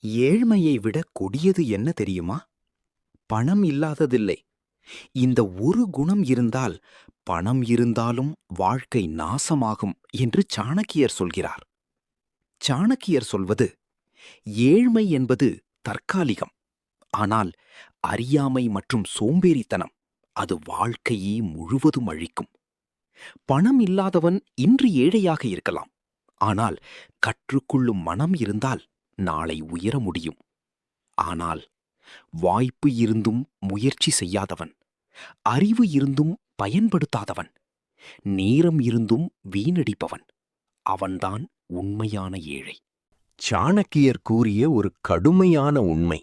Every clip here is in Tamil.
ஏழ்மையை விட கொடியது என்ன தெரியுமா? பணம் இல்லாததில்லை. இந்த ஒரு குணம் இருந்தால் பணம் இருந்தாலும் வாழ்க்கை நாசமாகும் என்று சாணக்கியர் சொல்கிறார். சாணக்கியர் சொல்வது, ஏழ்மை என்பது தற்காலிகம். ஆனால் அறியாமை மற்றும் சோம்பேறித்தனம் அது வாழ்க்கையே முழுவதும் அழிக்கும். பணம் இல்லாதவன் இன்று ஏழையாக இருக்கலாம். ஆனால் கற்றுக்கொள்ளும் மனம் இருந்தால் நாளை உயர முடியும். ஆனால் வாய்ப்பு இருந்தும் முயற்சி செய்யாதவன், அறிவு இருந்தும் பயன்படுத்தாதவன், நேரம் இருந்தும் வீணடிப்பவன், அவன்தான் உண்மையான ஏழை. சாணக்கியர் கூறிய ஒரு கடுமையான உண்மை.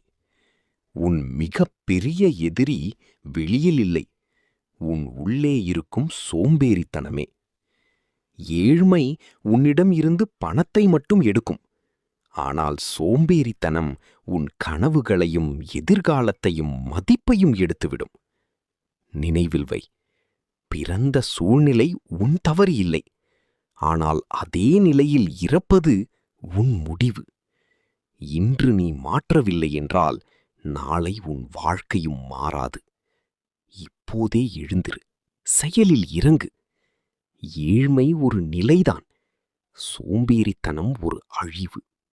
உன் மிகப் பெரிய எதிரி வெளியில் இல்லை, உன் உள்ளே இருக்கும் சோம்பேறித்தனமே. ஏழ்மை உன்னிடம் இருந்து பணத்தை மட்டும் எடுக்கும். ஆனால் சோம்பேறித்தனம் உன் கனவுகளையும் எதிர்காலத்தையும் மதிப்பையும் எடுத்துவிடும். நினைவில் வை, பிறந்த சூழ்நிலை உன் தவறு இல்லை. ஆனால் அதே நிலையில் இறப்பது உன் முடிவு. இன்று நீ மாற்றவில்லை என்றால் நாளை உன் வாழ்க்கையும் மாறாது. இப்போதே எழுந்திரு, செயலில் இறங்கு. ஏழ்மை ஒரு நிலைதான், சோம்பேறித்தனம் ஒரு அழிவு.